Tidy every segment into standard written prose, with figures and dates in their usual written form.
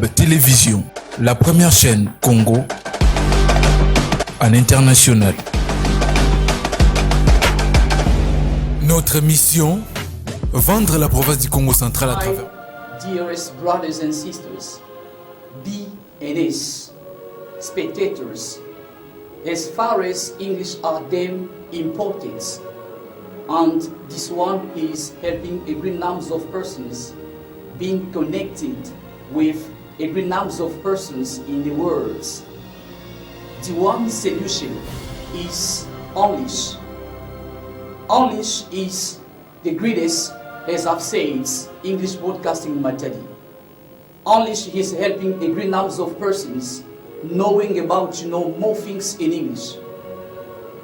Web Télévision, la première chaîne Congo à l'international. Notre mission, vendre la province du Congo central à travers. Dearest brothers and sisters, BNS, spectators, as far as English are them important, and this one is helping a great number of persons being connected with a great number of persons in the world. The one solution is English. English is the greatest, as I've said, English broadcasting method. English is helping a great number of persons knowing about more things in English.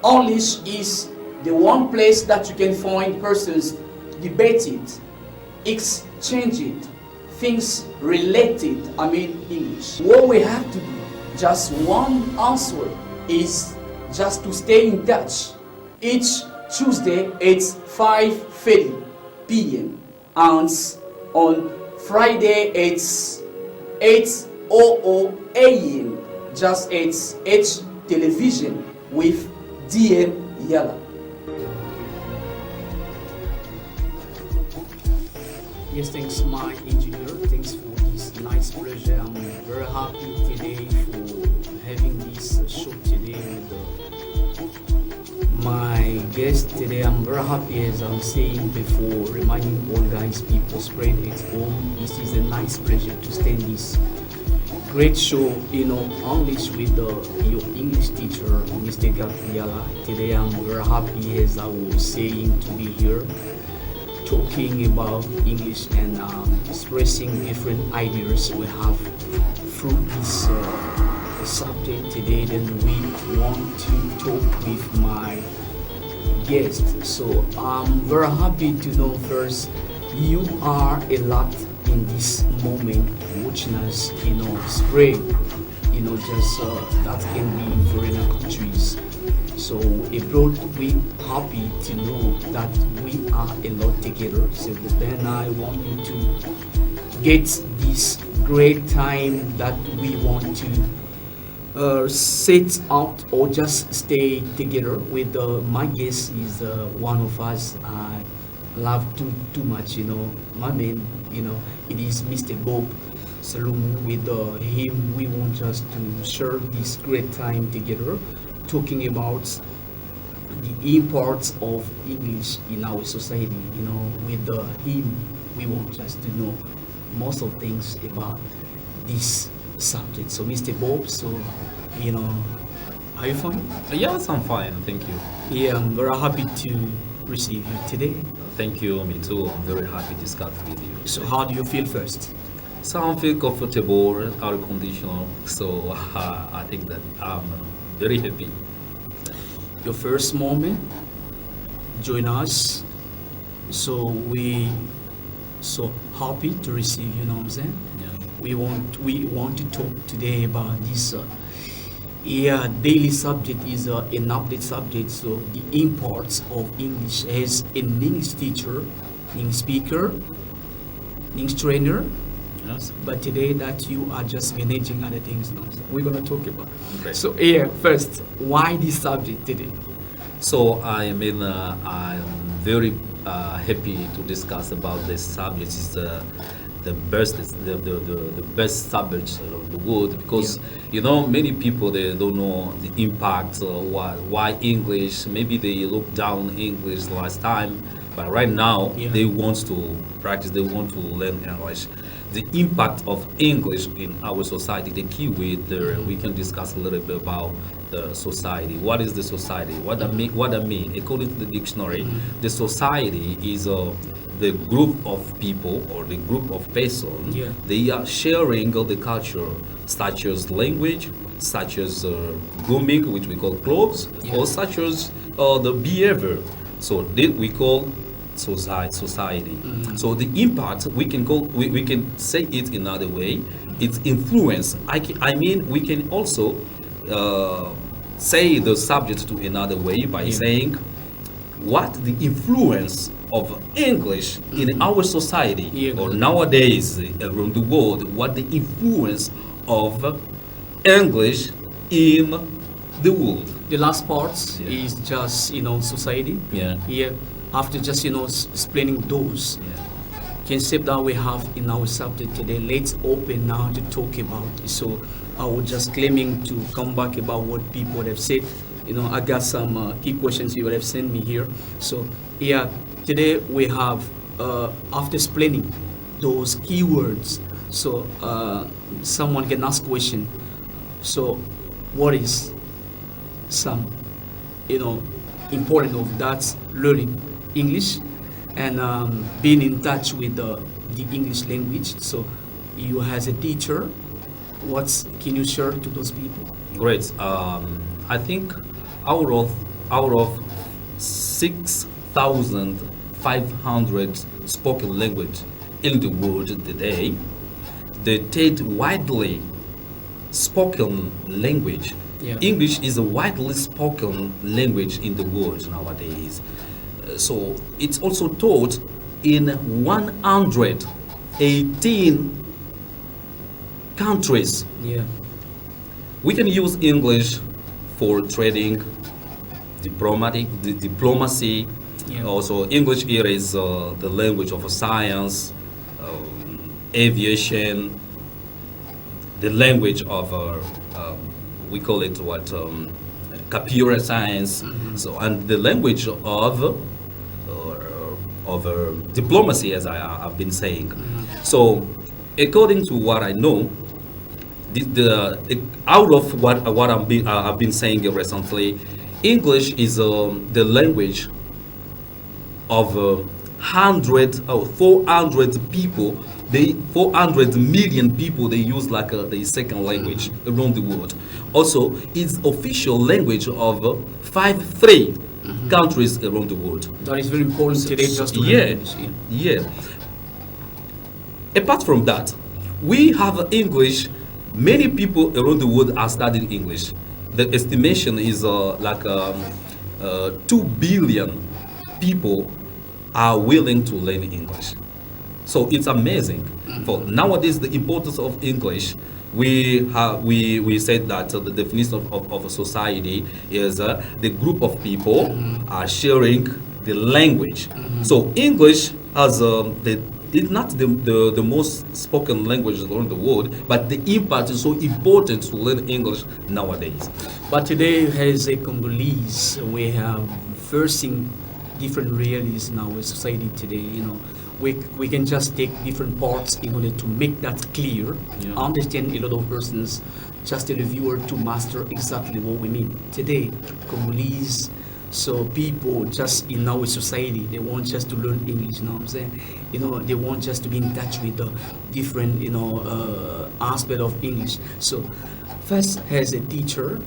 English is the one place that you can find persons debated, exchanged, things related, English. What we have to do, just one answer, is just to stay in touch. Each Tuesday it's 5:30 p.m. and on Friday it's 8:00 a.m. Just it's H television with DM Yala. Yes, thanks my engineer. Thanks for this nice pleasure. I'm very happy today for having this show today with my guest today. I'm very happy, as I'm saying before, reminding all guys, people spread it home. This is a nice pleasure to stay in this great show, English with your English teacher, Mr. Gabriela. Today I'm very happy, as I was saying, to be here talking about English and expressing different ideas we have through this subject today. Then we want to talk with my guest. So I'm very happy to know first you are a lot in this moment watching us, spread, just that can be in foreign countries. So abroad we happy to know that we are a lot together. So then I want you to get this great time that we want to set out or just stay together with my guest is one of us I love too much, my man, it is Mr. Bob Saloum. With him we want just to share this great time together talking about the importance of English in our society. With him we want just to know most of things about this subject. So Mr. Bob, are you fine? Yes, I'm fine, thank you. Yeah, I'm very happy to receive you today. Thank you, me too. I'm very happy to discuss with you. So how do you feel first? So I feel comfortable, air conditional. So I think that I'm very happy. Your first moment, join us. So we so happy to receive you. Know what I'm saying? Yeah. We want to talk today about this. Daily subject is an update subject. So the imports of English as an English teacher, English speaker, English trainer. Yes. But today that you are just managing other things now. So we're gonna talk about. Okay. So first, why this subject today? So I'm very happy to discuss about this subject. It's the best subject of the world, because many people, they don't know the impact, why English. Maybe they looked down English last time, but right now they want to practice, they want to learn English. The impact of English in our society, the key with we can discuss a little bit about the society. What is the society? What I mean, according to the dictionary, the society is the group of people or the group of persons. They are sharing all the culture, such as language, such as grooming, which we call clothes, or such as the behavior. So that we call society. So the impact, we can say it another way. It's influence. I mean, we can also say the subject to another way by saying what the influence of English in our society Yeah. or nowadays around the world, what the influence of English in the world. The last part Yeah. is just society. Yeah. Here, after just explaining those Yeah. concept that we have in our subject today, let's open now to talk about it. So I was just claiming to come back about what people have said. I got some key questions you have sent me here. So yeah, today we have after explaining those keywords, so someone can ask question. So what is some important of that learning English and being in touch with the English language? So you as a teacher, what can you share to those people? Great. I think out of 6,500 spoken language in the world today, the third widely spoken language. Yeah. English is a widely spoken language in the world nowadays. So it's also taught in 118 countries. Yeah. We can use English for trading, diplomacy. Yeah. Also, English here is the language of science, aviation, the language of we call it what computer science. So, and the language of diplomacy, as I've been saying. So, according to what I know, out of what I've been saying recently, English is the language of 400 people. 400 million people they use like the second language around the world. Also, it's official language of 53 countries around the world. That is very important today, just to learn Yeah, English. yeah. Apart from that, we have English. Many people around the world are studying English. The estimation is 2 billion people are willing to learn English. So it's amazing. For nowadays, the importance of English, we said that the definition of a society is the group of people are sharing the language. So English has it's not the most spoken language around the world, but the impact is so important to learn English nowadays. But today, as a Congolese, we have facing different realities in our society today. We can just take different parts in order to make that clear. Yeah. Understand a lot of persons, just a reviewer to master exactly what we mean today. Congolese, so people just in our society, they want just to learn English. You know what I'm saying? They want just to be in touch with the different aspect of English. So first, as a teacher,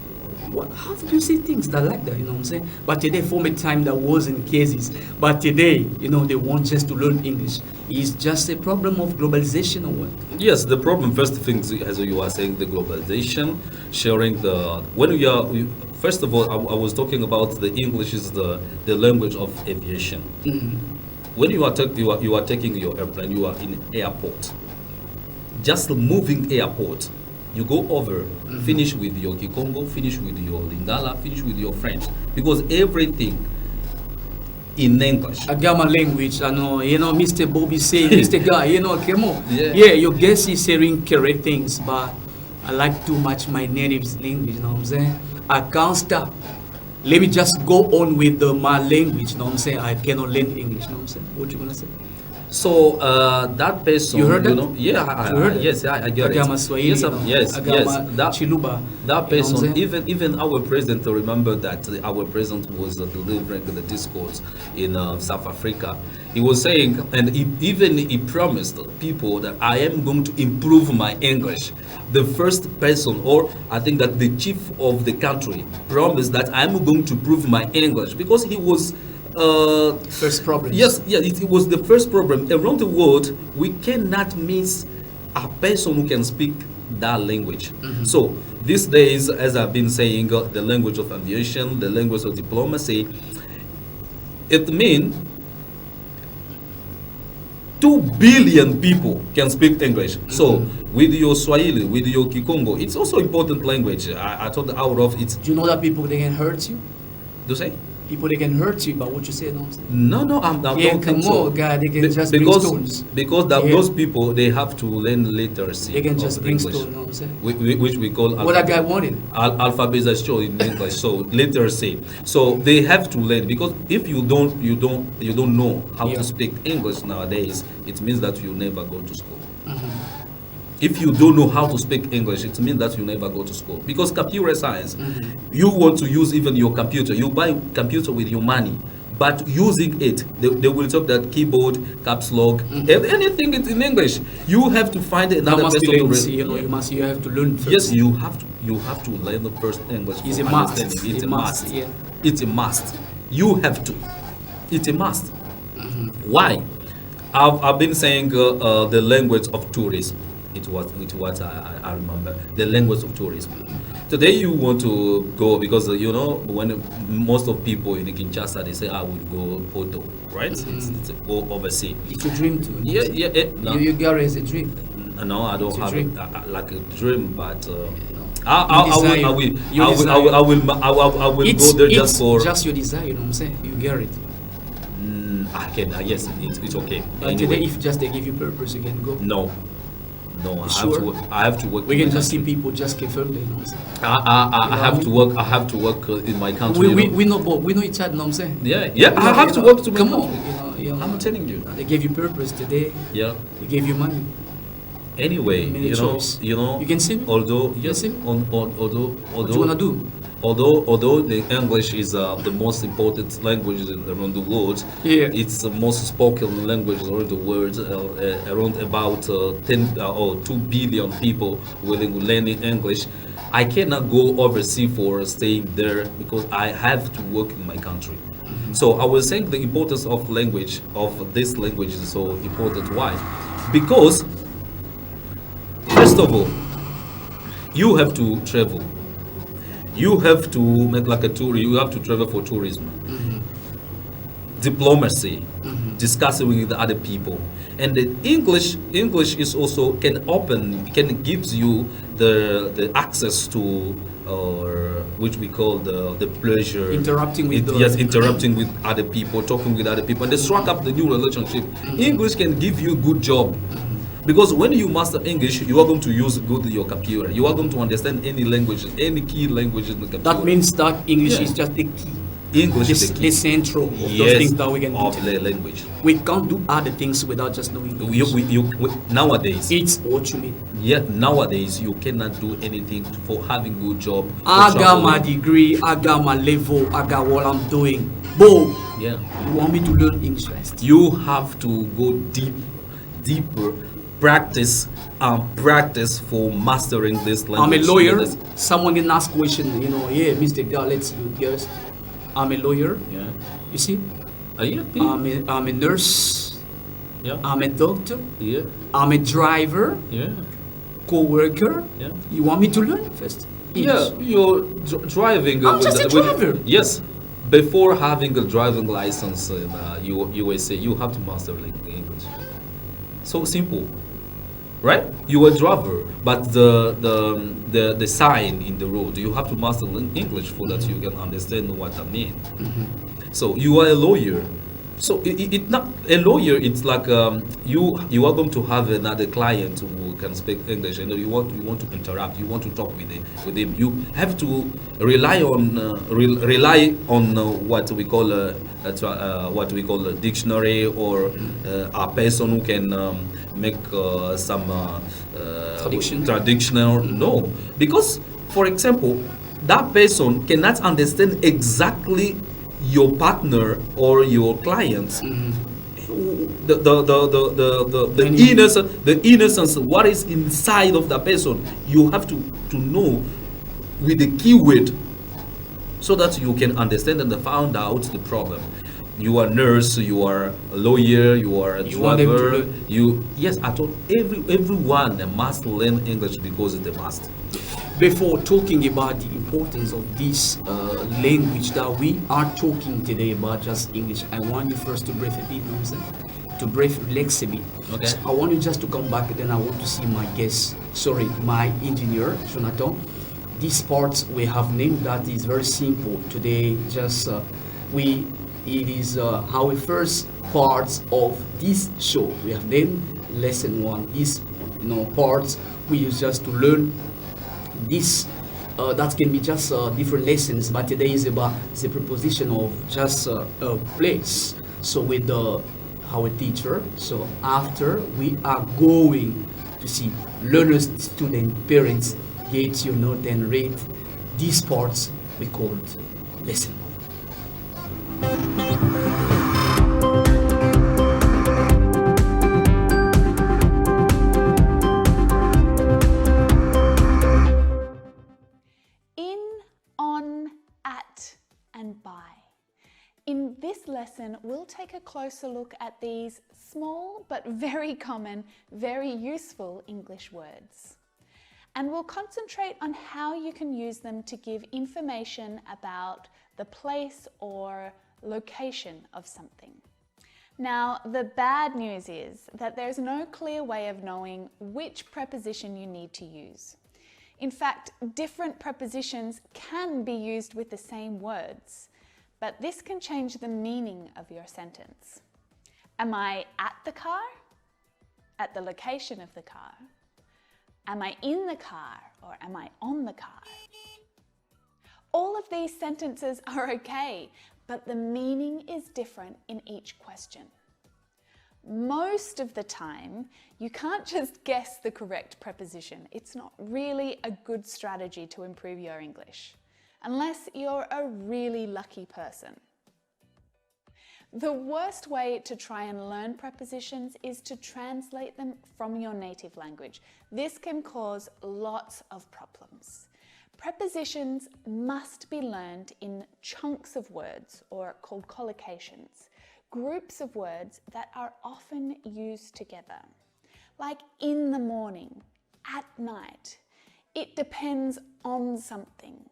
how do you see things that like that? You know what I'm saying? But today, for a time, that wasn't cases. But today, they want just to learn English. It's just a problem of globalization or what? Yes, the problem, first thing, as you are saying, the globalization, sharing first of all, I was talking about the English is the language of aviation. When you are taking your airplane, you are in airport. Just moving airport, you go over, finish with your Kikongo, finish with your Lingala, finish with your French, because everything in English. I got my language. I know, Mr. Bobby say, Mr. Guy, come on. Yeah. Yeah, your guest is saying correct things, but I like too much my native language, you know what I'm saying? I can't stop. Let me just go on with my language, you know what I'm saying? I cannot learn English, you know what I'm saying? What you gonna say? So that person, You heard that? Yeah, You heard it? yes, I get I got my it. Swahili, Yes, yes, I got yes. my Chiluba. That You know what I'm person, saying? even our president, remember that our president was delivering the discourse in South Africa. He was saying, and he promised people that I am going to improve my English. The first person, or I think that the chief of the country, promised that I am going to improve my English because he was. First problem. Yes, it was the first problem. Around the world, we cannot miss a person who can speak that language. So these days, as I've been saying, the language of aviation, the language of diplomacy, it means 2 billion people can speak English. So with your Swahili, with your Kikongo, it's also important language. I thought out of it. Do you know that people they can hurt you? Do you say? People they can hurt you by what you say. No, I'm saying. No, I Yeah, don't come think so. on, God, they can just bring because stones. because Yeah. those people they have to learn literacy. They can of just bring English, stones. No, I'm saying. which we call What that guy wanted. alphabetization in English. So literacy. So they have to learn because if you don't know how Yeah. to speak English nowadays, it means that you never go to school. Mm-hmm. If you don't know how to speak English, it means that you never go to school. Because computer science, you want to use even your computer. You buy computer with your money, but using it, they will talk that keyboard, caps lock, anything it's in English. You have to find That another must be person to lazy, read. you have to learn first. Yes, you have to learn the first English. It's for a must. understanding. It's A a must, must. yeah. It's a must. You have to. It's a must. Why? I've been saying the language of tourism. It was I remember the language of tourism. Today you want to go because when most of people in Kinshasa they say I would go Porto, right? It's go overseas. It's a dream too. Yeah. No. You got it as a dream. No, I don't It's a have dream. like a dream, but desire. Your I will go there just for. just your desire, you know what I'm saying? You get it. I can. Yes, it's okay. But Anyway, today, if just they give you purpose, you can go. no, I Sure. have to work. We in can my just see country. people just confirm that, you know what I'm saying? I have to work. I have to work in my country. We know both. We know each other, you know what I'm saying? Yeah. I have to You work know, to my come country. on, you know. I'm telling you. They gave you purpose today. Yeah. They gave you money. Anyway, Many choice. you know. You can see me? Although You yes, can see me? although What you wanna do? Although the English is the most important language around the world, Yeah. it's the most spoken language around the world. Around about 10 or 2 billion people willing to learn English. I cannot go overseas for staying there because I have to work in my country. So I was saying the importance of language, of this language is so important. Why? Because first of all, you have to travel. You have to make like a tour. You have to travel for tourism, diplomacy, discussing with the other people, and the English is also can gives you the access to which we call the pleasure Interacting with interrupting with other people, talking with other people, and they strike up the new relationship. English can give you a good job. Because when you master English, you are going to use good your computer. You are going to understand any language, any key language in the computer. That means that English Yeah. is just the key. English is the key. The central of those Yes, things that we can of do. the language. We can't do other things without just knowing English. Nowadays, It's what you mean. nowadays you cannot do anything for having good job. for I got traveling. my degree, I got my level, I got what I'm doing. Boom! Yeah, You want me to learn English first? you have to go deeper, practice for mastering this I'm a language. lawyer. Yes. Someone can ask question, yeah, Mr. Let's you guys. I'm a lawyer. Yeah. You see? Yeah. I'm a nurse. Yeah. I'm a doctor. Yeah. I'm a driver. Yeah. Co-worker. Yeah. You want me to learn first? Yeah, English? you're driving. I'm just a driver. Yes, before having a driving license in USA, you have to master English. So simple, right? You are a driver, but the sign in the road, you have to master English for that you can understand what I mean. So you are a lawyer. So it not a lawyer. It's like you are going to have another client who can speak English, and you want to interrupt. You want to talk with him. You have to rely on what we call a dictionary or a person who can make some traditional. No, because for example, that person cannot understand exactly your partner or your clients. The innocence, what is inside of the person, you have to know with the keyword, so that you can understand and find out the problem. You are a nurse, you are a lawyer, you are a You want them to driver. learn. Yes, I thought everyone must learn English because it's a must. Before talking about the importance of this language that we are talking today about, just English, I want you first to breathe a bit, you know what I'm saying? to breathe, relax a bit. Okay. So I want you just to come back, then I want to see my guest, my engineer, Jonathan. This part we have named that is very simple. Today, it is our first part of this show. We have named lesson 1. This parts we use just to learn this. That can be just different lessons, but today is about the preposition of just a place. So with our teacher, so after we are going to see learners, students, parents get your note and read these parts we called lesson. In this lesson, we'll take a closer look at these small but very common, very useful English words. And we'll concentrate on how you can use them to give information about the place or location of something. Now, the bad news is that there's no clear way of knowing which preposition you need to use. In fact, different prepositions can be used with the same words, but this can change the meaning of your sentence. Am I at the car? At the location of the car? Am I in the car or am I on the car? All of these sentences are okay, but the meaning is different in each question. Most of the time, you can't just guess the correct preposition. It's not really a good strategy to improve your English, unless you're a really lucky person. The worst way to try and learn prepositions is to translate them from your native language. This can cause lots of problems. Prepositions must be learned in chunks of words, or called collocations, groups of words that are often used together, like in the morning, at night. It depends on something.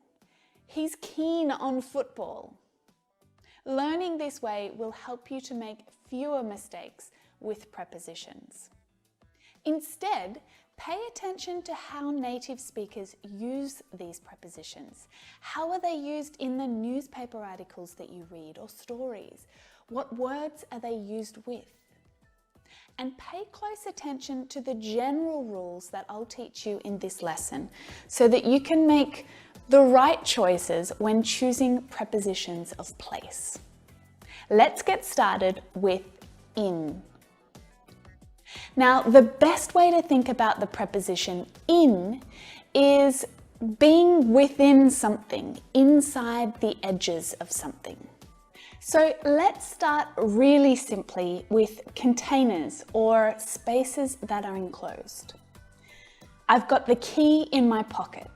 He's keen on football. Learning this way will help you to make fewer mistakes with prepositions. Instead, pay attention to how native speakers use these prepositions. How are they used in the newspaper articles that you read or stories? What words are they used with? And pay close attention to the general rules that I'll teach you in this lesson so that you can make the right choices when choosing prepositions of place. Let's get started with in. Now, the best way to think about the preposition in is being within something, inside the edges of something. So let's start really simply with containers or spaces that are enclosed. I've got the key in my pocket.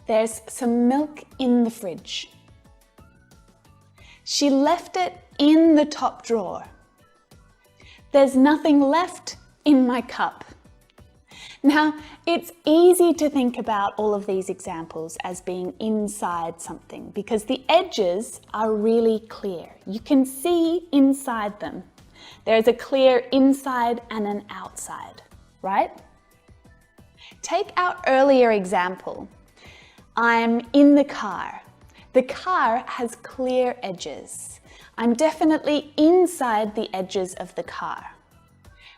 There's some milk in the fridge. She left it in the top drawer. There's nothing left in my cup. Now, it's easy to think about all of these examples as being inside something because the edges are really clear. You can see inside them. There's a clear inside and an outside, right? Take our earlier example. I'm in the car. The car has clear edges. I'm definitely inside the edges of the car.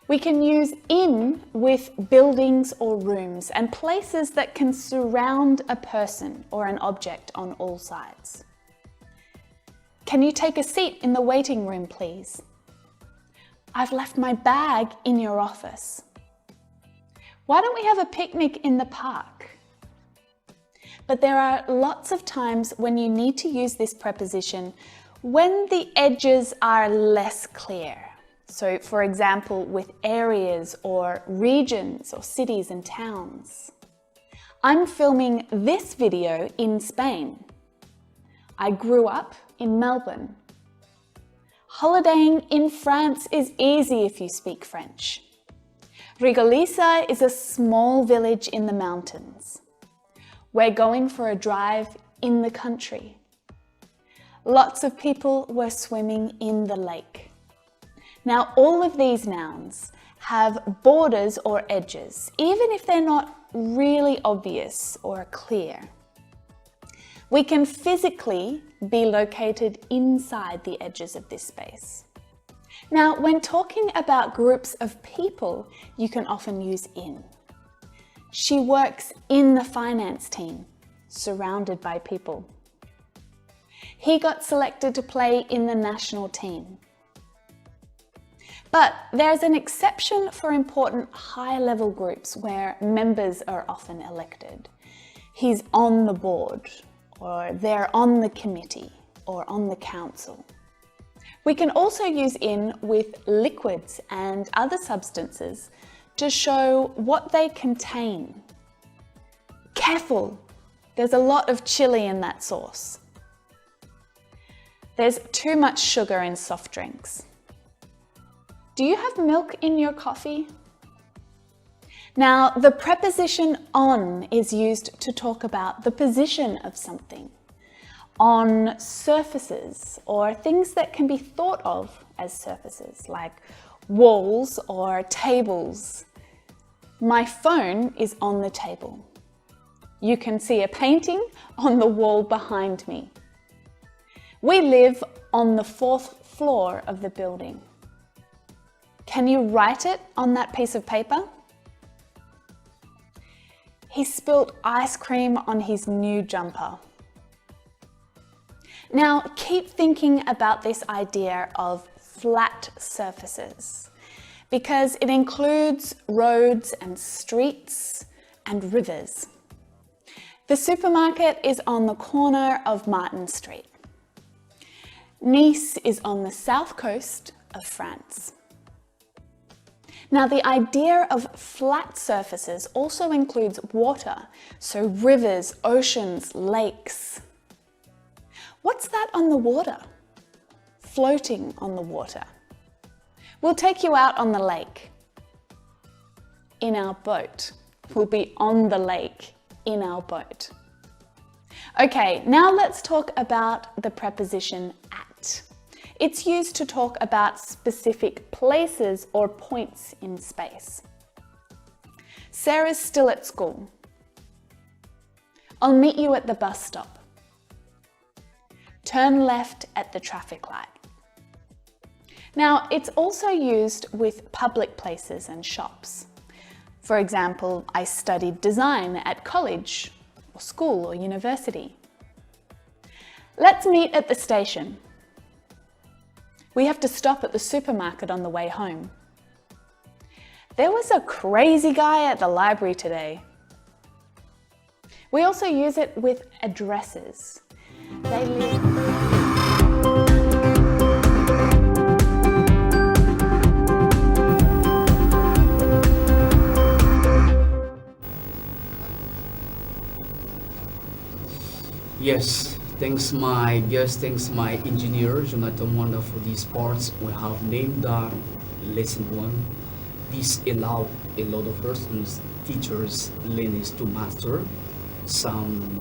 We can use in with buildings or rooms and places that can surround a person or an object on all sides. Can you take a seat in the waiting room, please? I've left my bag in your office. Why don't we have a picnic in the park? But there are lots of times when you need to use this preposition when the edges are less clear. So, for example, with areas or regions or cities and towns. I'm filming this video in Spain. I grew up in Melbourne. Holidaying in France is easy if you speak French. Rigolisa is a small village in the mountains. We're going for a drive in the country. Lots of people were swimming in the lake. Now, all of these nouns have borders or edges, even if they're not really obvious or clear. We can physically be located inside the edges of this space. Now, when talking about groups of people, you can often use in. She works in the finance team, surrounded by people. He got selected to play in the national team. But there's an exception for important high-level groups where members are often elected. He's on the board, or they're on the committee, or on the council. We can also use in with liquids and other substances to show what they contain. Careful, there's a lot of chili in that sauce. There's too much sugar in soft drinks. Do you have milk in your coffee? Now, the preposition on is used to talk about the position of something, on surfaces or things that can be thought of as surfaces, like walls or tables. My phone is on the table. You can see a painting on the wall behind me. We live on the 4th floor of the building. Can you write it on that piece of paper? He spilt ice cream on his new jumper. Now, keep thinking about this idea of flat surfaces, because it includes roads and streets and rivers. The supermarket is on the corner of Martin Street. Nice is on the south coast of France. Now, the idea of flat surfaces also includes water, so rivers, oceans, lakes. What's that on the water? Floating on the water. We'll take you out on the lake. In our boat. We'll be on the lake in our boat. Okay, now let's talk about the preposition at. It's used to talk about specific places or points in space. Sarah's still at school. I'll meet you at the bus stop. Turn left at the traffic light. Now, it's also used with public places and shops. For example, I studied design at college, or school, or university. Let's meet at the station. We have to stop at the supermarket on the way home. There was a crazy guy at the library today. We also use it with addresses. They live... Yes, thanks my guest, thanks my engineer, Jonathan Wanda, for these parts. We have named our lesson 1. This allows a lot of persons, teachers, learners to master some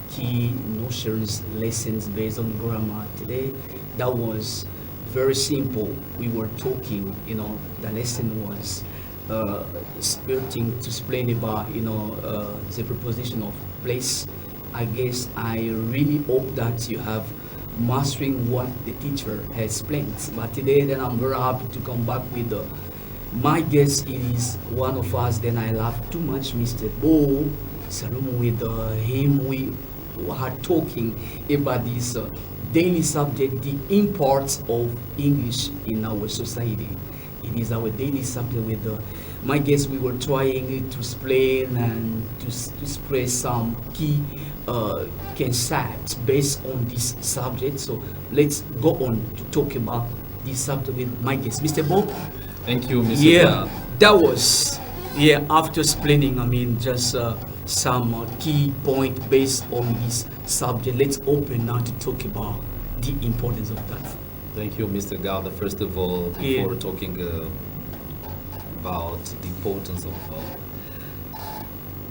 key notions, lessons based on grammar. Today, that was very simple. We were talking, the lesson was starting to explain about, the preposition of place. I guess I really hope that you have mastering what the teacher has explained. But today, then I'm very happy to come back with my guest. It is one of us. Then I love too much, Mr. Bo Salomon. With him, we are talking about this daily subject, the import of English in our society. It is our daily subject with my guest. We were trying to explain and to express some key concepts based on this subject. So let's go on to talk about this subject with my guest, Mr. Bo. Thank you, Mr. Yeah, that was, after explaining, just some key point based on this subject. Let's open now to talk about the importance of that. Thank you, Mr. Garda. First of all, before talking about the importance of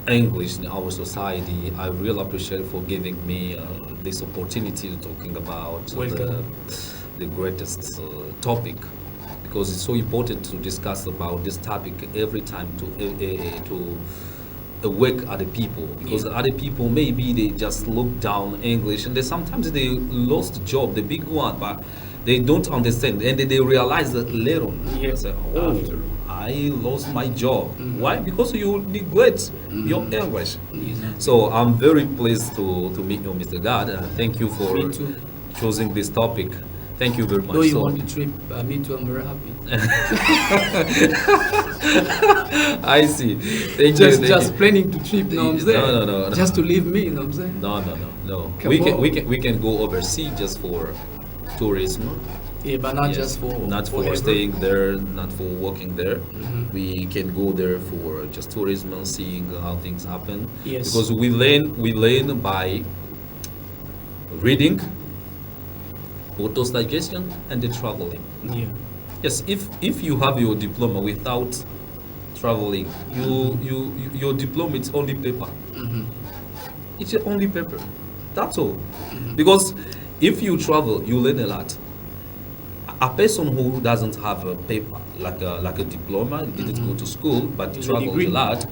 English in our society, I really appreciate for giving me this opportunity to talking about the greatest topic, because it's so important to discuss about this topic every time to awake other people, because other people maybe they just look down English, and sometimes they lost job, the big one, but they don't understand, and they realize that later on. They say, oh, I lost my job. Why? Because you neglect your English. So I'm very pleased to meet you, Mr. God. Thank you for choosing this topic. Thank you very much. Though you want the trip, me too, I'm very happy. I see. Thank you. Just planning to trip, you know what I'm saying? No. Just to leave me, you know what I'm saying? No. Come We can go overseas just for tourism. Yeah, but not just for not for forever. staying there, not for working there. We can go there for just tourism, seeing how things happen. Yes. Because we learn by reading, auto-suggestion, and the traveling. Yeah. Yes, if you have your diploma without traveling, your diploma is only paper. It's only paper. That's all. Because if you travel, you learn a lot. A person who doesn't have a paper, like a diploma, didn't go to school, but It's a travels degree. a lot,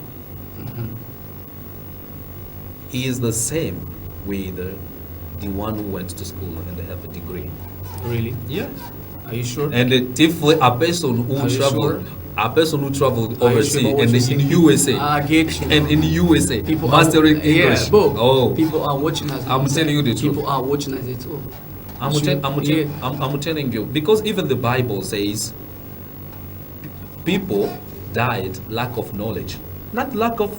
he is the same with the one who went to school and they have a degree. Really? Yeah. Are you sure? And if a person who Are you traveled, sure? a person who traveled Are you overseas sure about and what in you're USA, I get you. and in USA, People mastering are, English. Yeah, Bob, Oh, people are watching us. I'm telling you the truth. People are watching us at all. I'm telling you, because even the Bible says people died lack of knowledge, not lack of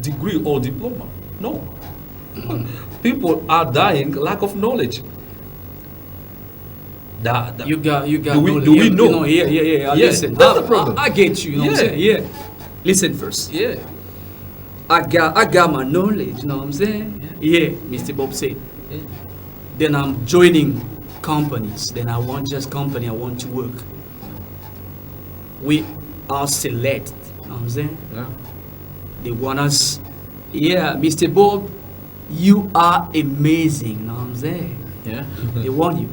degree or diploma. No, people are dying lack of knowledge. You got do we knowledge. know? Yeah. Yeah, Listen, that's the problem. I get you. You know what I'm Yeah. saying? Yeah. Listen first. Yeah. I got my knowledge. You know what I'm saying? Yeah. Mr. Bob said. Yeah. Then I'm joining companies. Then I want just company. I want to work. We are select. You know what I'm saying? Yeah. They want us. Yeah, Mr. Bob, you are amazing. You know what I'm saying? Yeah. They want you.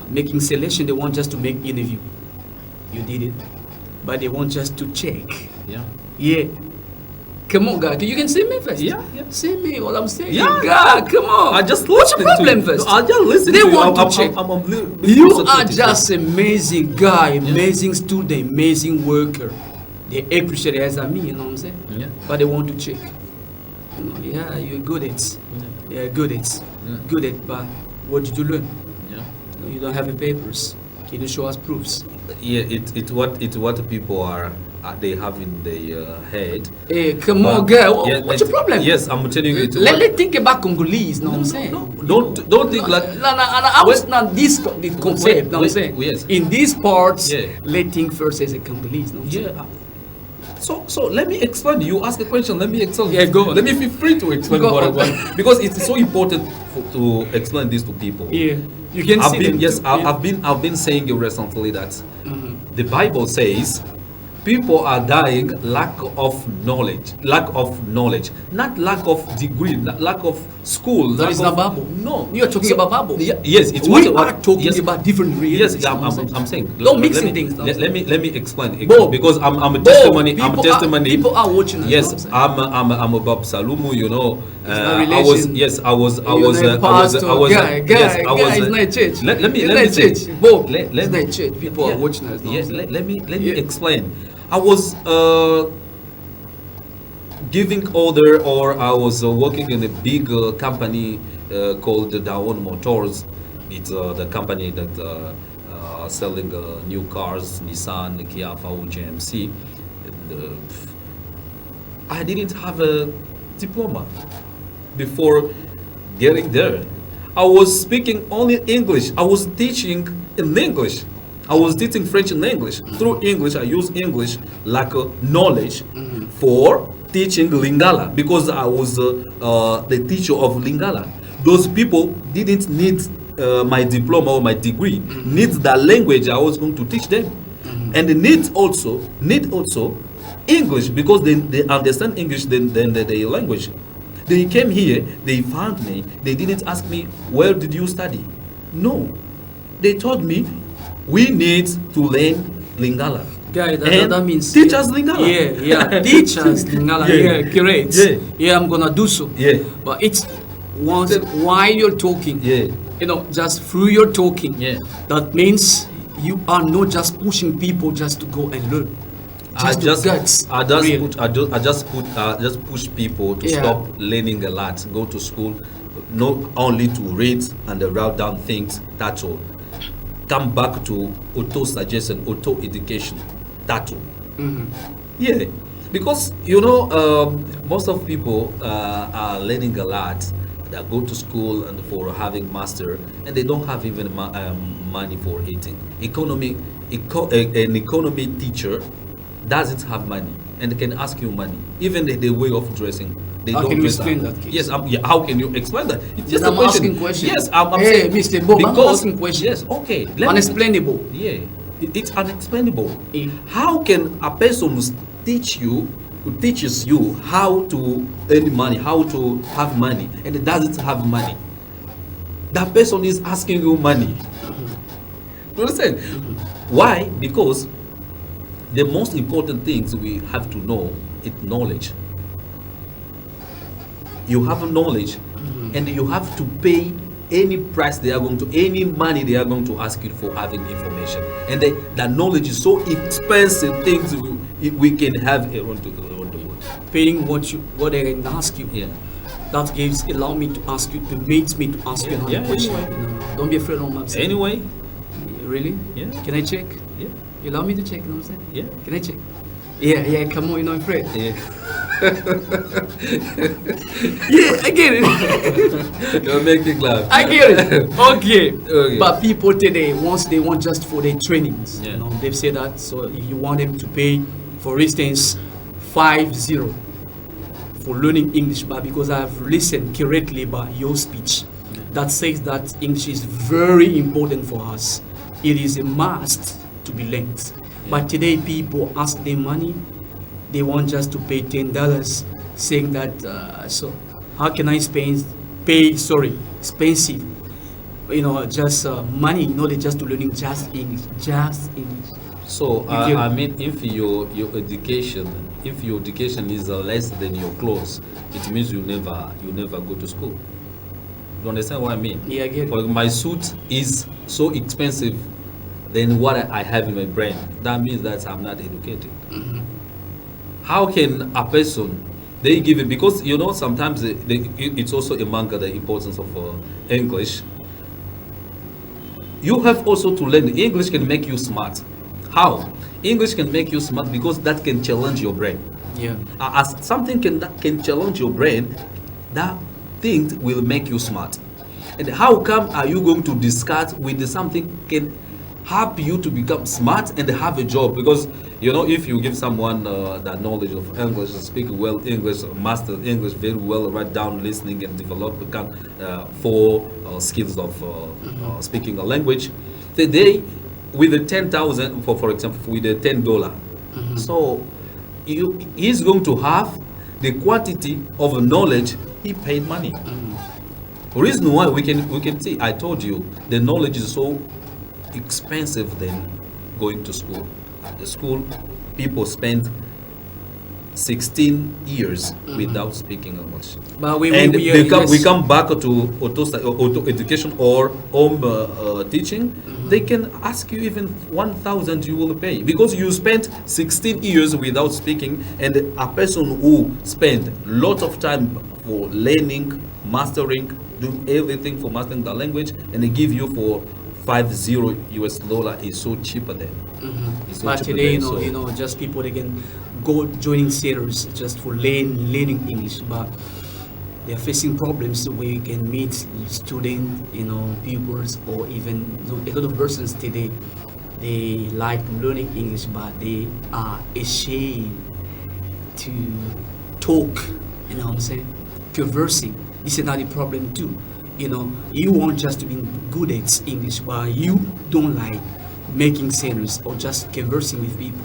Making selection, they want just to make interview. You did it. But they want just to check. Yeah. Yeah. Come on, God. You can see me first. Yeah. See me, all I'm saying. Yeah. God, come on. I just What's your listened to problem you. first? I just listen They to you. want to I'm check. a little bit You are concentrated. just amazing guy, amazing student, amazing worker. They appreciate it as me, you know what I'm saying? Yeah. But they want to check. You know, yeah, you're good at. Yeah, good at. Good at. But what did you learn? Yeah. You don't have the papers. Can you show us proofs? Yeah, it's what people are they have in their head. Hey, come But- on, girl. Yeah, What's your problem? Yes, I'm telling you. It's Let's what- think about Congolese. Know what I'm saying? No, don't think like. No, I was not this the concept. Know what I'm saying? Yes. In these parts, Yeah. let's think first as a Congolese. Know what I'm saying? Yeah. So let me explain. You ask a question. Let me explain. Yeah, go on. Let me feel free to explain Go what I on. want, because it's so important to explain this to people. Yeah, you can I've see been them yes, too, yeah. I've been saying it recently that the Bible says people are dying lack of knowledge, not lack of degree, lack of school. That lack is of, not Bible. No, You are talking about Bible. Yes, it's We what are talking yes, about different Yes, realities. yeah, know what I'm saying. Don't mix let me, things. Let me explain Bob, because I'm a Bob, testimony. I'm a people testimony. people are watching us, Yes, know what I'm a Bob Salumu. You know, not I was relation. yes, I was You're not pastor, guy, yes, I was. it's not church. Let me It's let me not say. church. Bob, Let it's me- not church. People are watching us. know Yes, what I'm let me Yeah. explain. I was giving order, or I was working in a big company called Daon Motors. It's the company that selling new cars, Nissan, Kia, Fau, GMC. I didn't have a diploma before getting there. I was speaking only English. I was teaching in English. I was teaching French and English. Through English, I use English like knowledge for teaching Lingala, because I was the teacher of Lingala. Those people didn't need my diploma or my degree, need the language I was going to teach them, and they need also English, because they understand English than their language. They came here, they found me, they didn't ask me, where did you study? No. They told me, we need to learn Lingala. Guy, And that means teach us Lingala. Yeah, teach us Lingala. Yeah. Yeah, great. Yeah. I'm gonna do so. Yeah. But it's once while you're talking. Yeah. Just through your talking. Yeah. That means you are not just pushing people just to go and learn. I just Really. push people to Yeah. stop learning a lot, go to school, not only to read and write down things. That's all. Come back to auto suggestion, auto education. That's all. Yeah, because most of people are learning a lot. They go to school and for having master, and they don't have even money for eating. An economy teacher doesn't have money and can ask you money. Even the way of dressing, they How don't can you dress explain up. that case? Yes, how can you explain that? It's just I'm a question. asking question. Yes, I'm Hey, saying, Mr. Bob, I'm because- asking question. Yes, okay. let me- Unexplainable. Yeah, it's unexplainable. Eh. How can a person who teaches you how to earn money, how to have money, and doesn't have money? That person is asking you money. You understand? Why? Because the most important things we have to know is knowledge. You have knowledge, and you have to pay any price they are going to, any money they are going to ask you for having information. And that knowledge is so expensive things we can have around the world. Paying what they can ask you. Yeah. That allow me to ask you, permits me to ask you another Yeah, question. anyway. Don't be afraid of what I'm saying. Anyway, Really? Yeah. Can I check? yeah, You allow me to check, you know what I'm saying? yeah, Can I check? Yeah, come on, you're not afraid. yeah. Yeah, I get it. You're making laugh. I get it. Okay. Okay. But people today, once they want just for their trainings, Yeah. they've said that. So if you want them to pay, for instance, 50 for learning English, but because I've listened correctly by your speech, that says that English is very important for us. It is a must to be learned. But today people ask their money, they want just to pay $10, saying that, so how can I expensive, just money, not just to learning just English. So You get- I mean, if your education is less than your clothes, it means you never go to school. You understand what I mean? Yeah, I get it. For my suit is so expensive than what I have in my brain. That means that I'm not educated. How can a person they give it, because sometimes it's also among the importance of English. You have also to learn. English can make you smart. How? English can make you smart because that can challenge your brain. Yeah. As something that can challenge your brain, that thing will make you smart. And how come are you going to discuss with something can help you to become smart and have a job? Because if you give someone that knowledge of English, speak well English, master English very well, write down, listening, and develop become 4 skills of speaking a language. Today, with the 10,000, for example, with the $10, so he's going to have the quantity of knowledge he paid money. Reason why we can see, I told you, the knowledge is so expensive than going to school. At the school, people spend 16 years without speaking English. But We come back to auto education or home teaching. They can ask you even 1,000 you will pay because you spent 16 years without speaking, and a person who spent lot of time for learning, mastering, do everything for mastering the language, and they give you for $50 is so cheaper than. It's so But cheaper today, than, so- just people they can go joining centers just for learning English, but they're facing problems where you can meet students, pupils, or even a lot of persons today. They like learning English, but they are ashamed to talk. You know what I'm saying? Conversing. This is another problem too. You want just to be good at English, but you don't like making sentences or just conversing with people.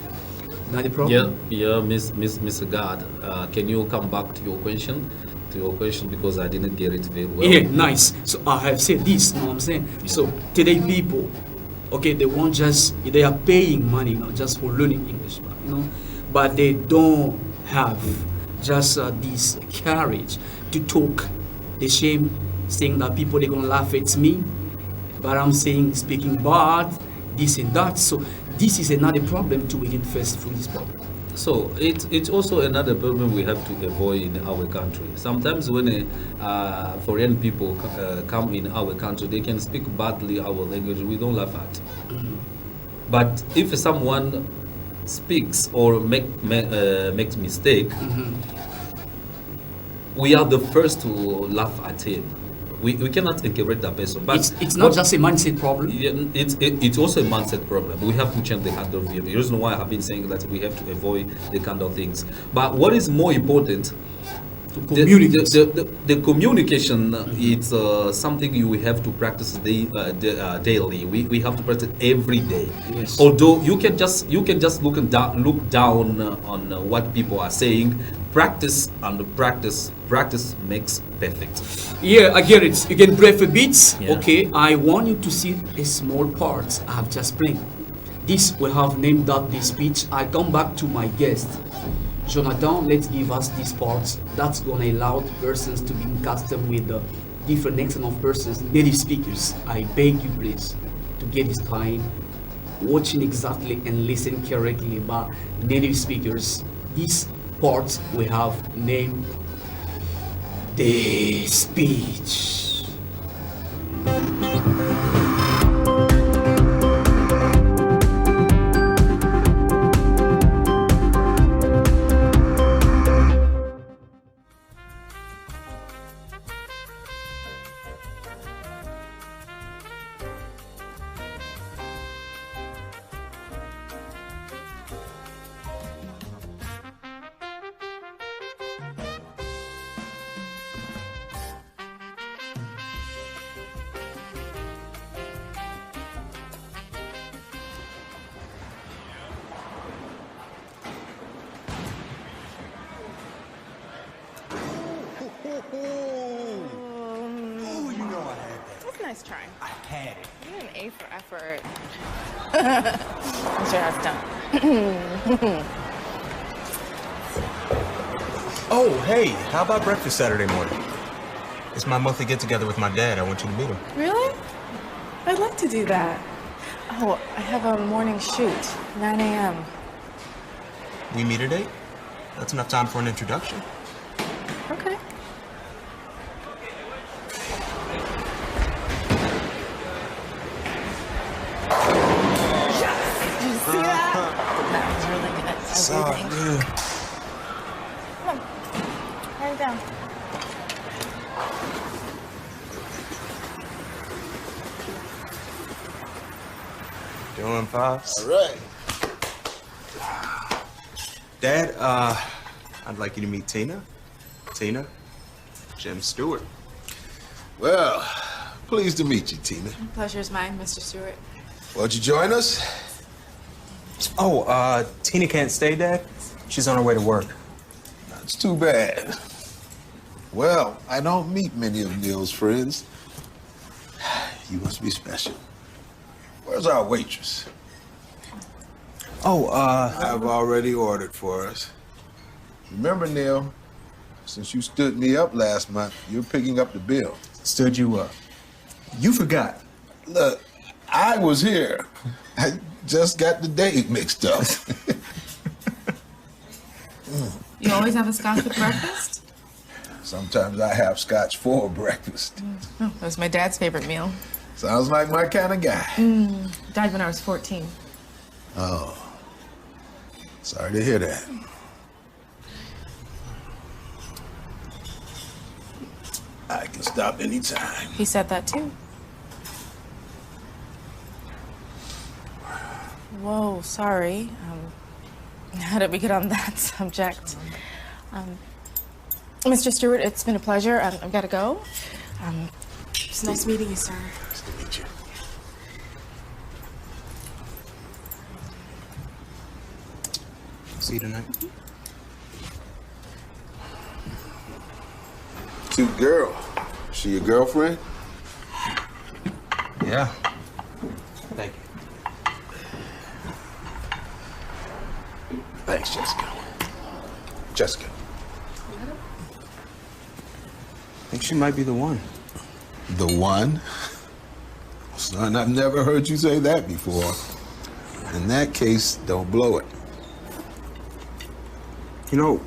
Not a problem. Mr. God, can you come back to your question? Because I didn't get it very well. Yeah, nice. So I have said this, you know what I'm saying? So today people, Okay, they are paying money, just for learning English, but they don't have just this courage to talk the same, saying that people they're gonna laugh at me, but I'm saying speaking bad, this and that. So this is another problem too. We can face through this problem. So it's also another problem we have to avoid in our country. Sometimes when foreign people come in our country, they can speak badly our language. We don't laugh at. But if someone speaks or makes mistake, we are the first to laugh at him. We cannot encourage that person. But it's not just a mindset problem. Yeah, it's also a mindset problem. We have to change the kind of view. The reason why I have been saying that we have to avoid the kind of things. But what is more important, the communication, it's something you have to practice daily. We have to practice every day. Yes. Although you can just look down on what people are saying. Practice makes perfect. Yeah, I get it. You can breathe a bit. Yeah. Okay, I want you to see a small part I have just played. This we have named that this speech. I come back to my guest, Jonathan. Let's give us this part that's gonna allow the persons to be in custom with the different accent of persons, native speakers. I beg you please to get this time, watching exactly and listen correctly about native speakers. This part we have named the speech. Nice try. I had it. You get an A for effort. I'm sure that's done. Oh, hey, how about breakfast Saturday morning? It's my monthly get-together with my dad. I want you to meet him. Really? I'd like to do that. Oh, I have a morning shoot, 9 a.m. We meet at 8? That's enough time for an introduction. Okay. See that? That was really good. Sorry. Come on. Write it down. Doing, Pops? All right. Dad, I'd like you to meet Tina. Tina, Jim Stewart. Well, pleased to meet you, Tina. Pleasure's mine, Mr. Stewart. Won't you join us? Oh, Tina can't stay, Dad. She's on her way to work. That's too bad. Well, I don't meet many of Neil's friends. You must be special. Where's our waitress? Oh, I've already ordered for us. Remember, Neil, since you stood me up last month, you're picking up the bill. stood you up. You forgot. Look, I was here. I just got the date mixed up. You always have a scotch with breakfast? Sometimes I have scotch for breakfast. Oh, that was my dad's favorite meal. Sounds like my kind of guy. Died when I was 14. Oh, sorry to hear that. I can stop anytime. He said that too. Whoa, sorry. How did we get on that subject? Mr. Stewart, it's been a pleasure. I've got to go. It's nice meeting you, sir. Nice to meet you. See you tonight. Cute girl. She your girlfriend? Yeah. Thank you. Thanks, Jessica. Jessica. I think she might be the one. The one? Son, I've never heard you say that before. In that case, don't blow it. You know,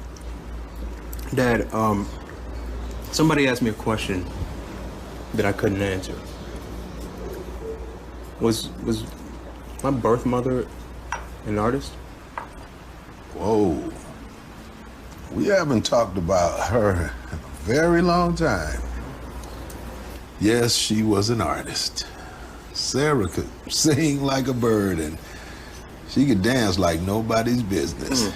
Dad, somebody asked me a question that I couldn't answer. Was my birth mother an artist? Whoa. We haven't talked about her in a very long time. Yes, she was an artist. Sarah could sing like a bird, and she could dance like nobody's business.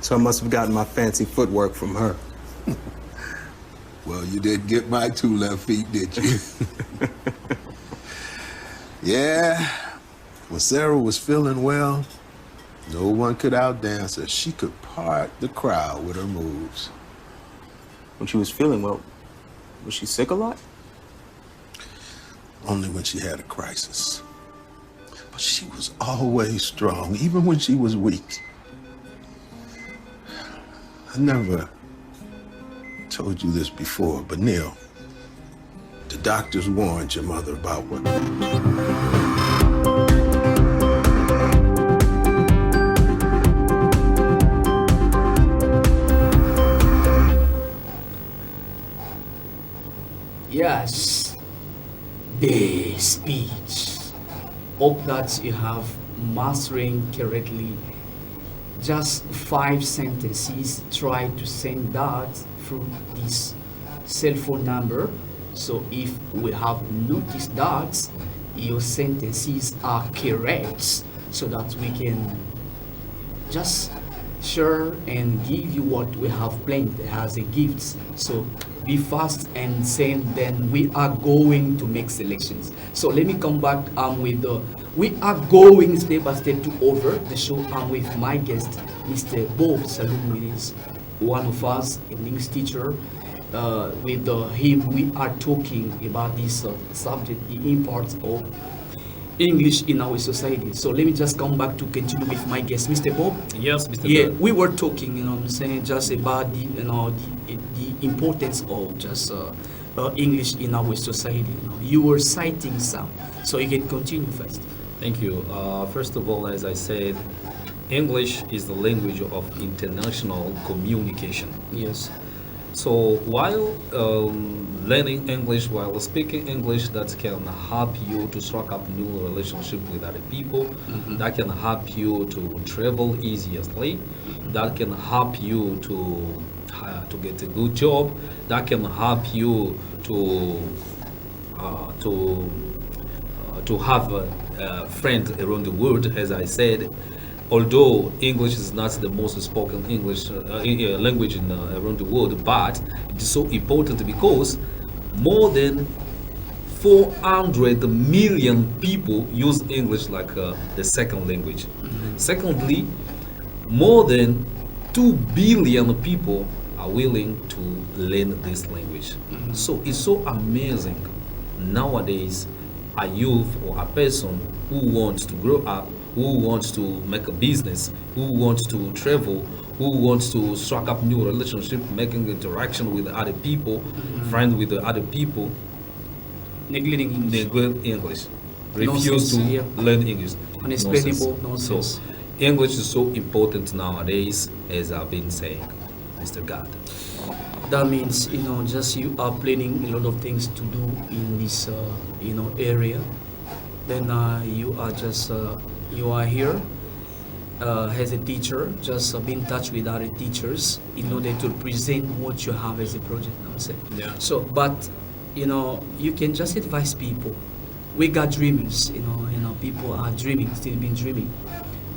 So I must have gotten my fancy footwork from her. Well, you didn't get my 2 left feet, did you? Yeah, when Sarah was feeling well, no one could outdance her. She could part the crowd with her moves. When she was feeling well, was she sick a lot? Only when she had a crisis. But she was always strong, even when she was weak. I never told you this before, but Neil, the doctors warned your mother about what... Yes, the speech. Hope that you have mastering correctly. Just 5 sentences. Try to send that through this cell phone number. So if we have noticed that your sentences are correct, so that we can just share and give you what we have planned as a gift. So be fast and send, then we are going to make selections. So let me come back with the, we are going step by step to over the show. I'm with my guest, Mr. Bob Saloom, who is one of us, an English teacher. With him, we are talking about this subject, the import of English in our society. So let me just come back to continue with my guest, Mr. Bob. Yes, Mr. Yeah, Bird. we were talking, I'm saying, just about the importance of just English in our society. You were citing some, so you can continue first. Thank you. First of all, as I said, English is the language of international communication. Yes. So while learning English, while speaking English, that can help you to strike up new relationship with other people. That can help you to travel easily. That can help you to get a good job. That can help you to have a friend around the world, as I said. Although English is not the most spoken English language in, around the world, but it is so important because more than 400 million people use English like the second language. Secondly, more than 2 billion people are willing to learn this language. So it's so amazing nowadays a youth or a person who wants to grow up, who wants to make a business, who wants to travel, who wants to strike up new relationship, making interaction with other people, friend with the other people, Neglecting English. neglect English, refuse Nonsense, to yeah. learn English. Unexplainable nonsense. So English is so important nowadays, as I've been saying, Mr. God. That means, just you are planning a lot of things to do in this, area. Then you are just, you are here as a teacher, just be in touch with other teachers in order to present what you have as a project, I'm saying. Yeah. So, but, you can just advise people. We got dreamers, people are dreaming, still been dreaming.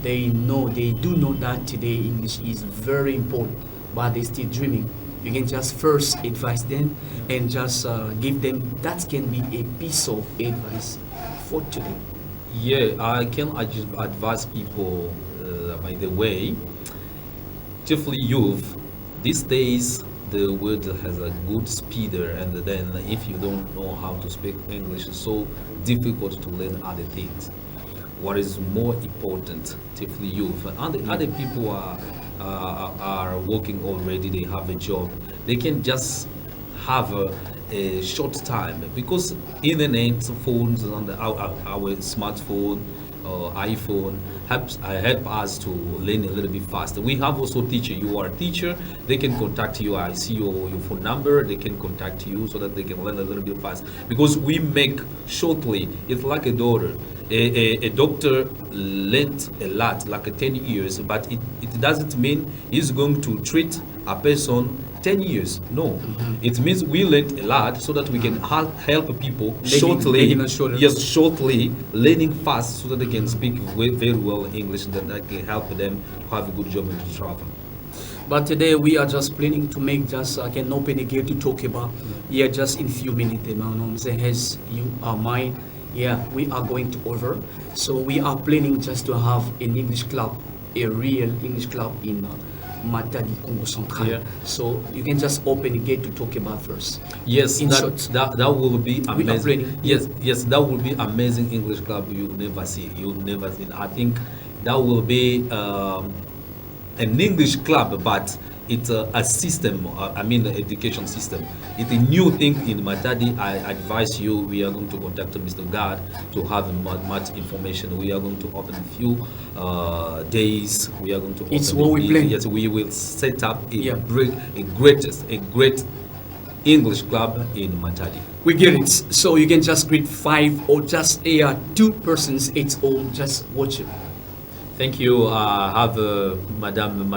They do know that today English is very important, but they still dreaming. You can just first advise them and just give them, that can be a piece of advice for today. Yeah, I can advise people by the way, chiefly youth. These days, the world has a good speeder, and then if you don't know how to speak English, it's so difficult to learn other things. what is more important to the youth. Other people are working already. They have a job. They can just have a short time because internet, phones, and our smartphone or iPhone help us to learn a little bit faster. We have also teacher. You are a teacher. They can contact you. I see your phone number. They can contact you so that they can learn a little bit fast. Because we make shortly. It's like a daughter. A doctor learned a lot, like 10 years, but it doesn't mean he's going to treat a person 10 years. No, it means we learned a lot so that we can help people shortly. Yes, shortly, learning fast so that they can speak very well English, and then that can help them to have a good job and to travel. But today we are just planning to make just an open again to talk about just in few minutes. As you are mine, we are going to over. So we are planning just to have an English club, a real English club in Matadi, Congo Central. Yeah. So you can just open the gate to talk about first. Yes, in short, that will be we are amazing. planning. Yes, that will be amazing English club you never see. I think that will be an English club, but it's a system. The education system. It's a new thing in Matadi. I advise you. We are going to contact Mr. God to have much information. We are going to open a few days. We are going to. It's open what we plan. Yes, we will set up a great English club in Matadi. We get it. So you can just greet 5 or just 2 persons. It's all just watch it. Thank you. Have Madame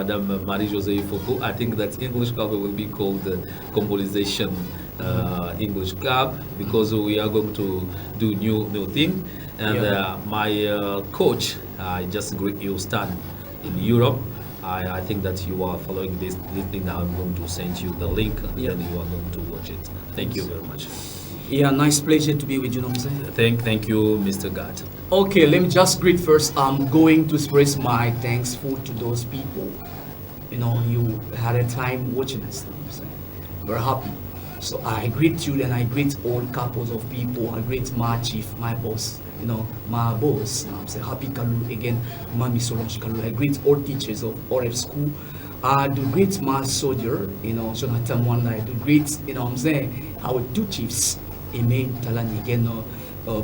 Marie-Josée Foucault. I think that English club will be called the Combolization English Club because we are going to do new thing. And my coach, I just greet you, Stan, in Europe. I think that you are following this thing. I'm going to send you the link and then you are going to watch it. Thank you very much. Nice pleasure to be with you, Thank you, Mr. God. Okay, let me just greet first. I'm going to express my thanks to those people. You had a time watching us. We're happy. So I greet you and I greet all couples of people. I greet my chief, my boss, my boss. I'm saying happy Kalu again, Mami Solange Kalu. I greet all teachers of RF school. I do greet my soldier, Jonathan Wanda. I do greet, our 2 chiefs, Amen Talani again.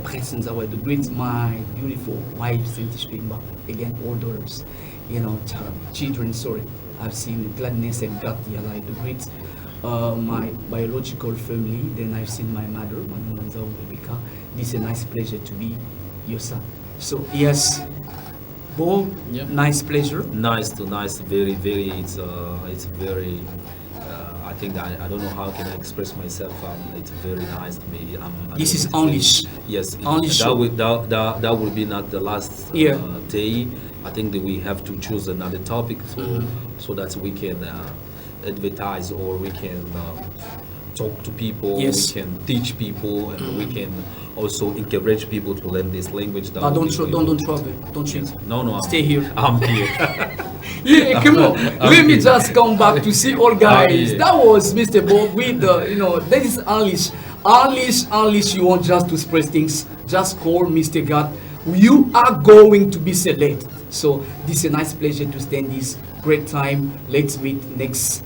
Presence, I would to greet my beautiful wife, Cynthia Spingba, again, all daughters, children, I've seen gladness and God, I to greet my biological family, then I've seen my mother, Rebecca. This is a nice pleasure to be your son. So, yes, Bo, nice pleasure. Nice, very, very, it's very, I think I don't know how can I express myself. It's very nice to me. This is English. Yes, English. That will be not the last day. I think that we have to choose another topic so that we can advertise or we can talk to people. Yes. We can teach people and we can also encourage people to learn this language. Don't travel. Don't change. No. Stay here. I'm here. Come on. Let me just come back to see all guys. Yeah. That was Mr. Bob with that is English. English, you want just to express things. Just call Mr. God. You are going to be selected. So this is a nice pleasure to spend this great time. Let's meet next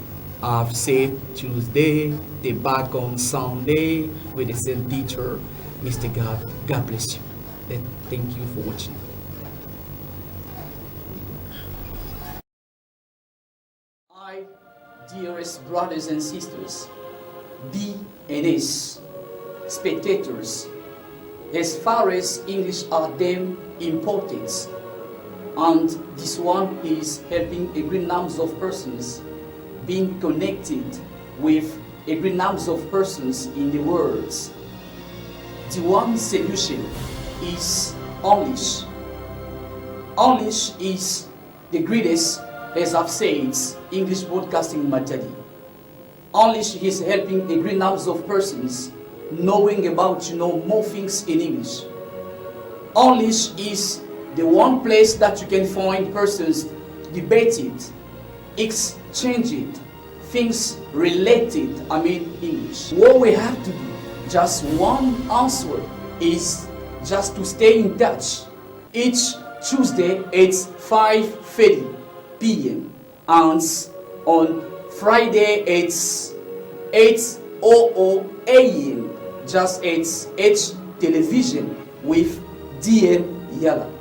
say Tuesday, the back on Sunday with the same teacher, Mr. God. God bless you. Thank you for watching. Dearest brothers and sisters, BNS spectators, as far as English are them important, and this one is helping a great number of persons being connected with a great number of persons in the world. The one solution is English. English is the greatest, as I've said, English broadcasting Matadi. English is helping a great number of persons knowing about more things in English. English is the one place that you can find persons debated, exchanging things related, English. What we have to do, just one answer, is just to stay in touch Each Tuesday it's 5:30 p.m. and on Friday it's 8:00 a.m. Just it's H television with DM Yala.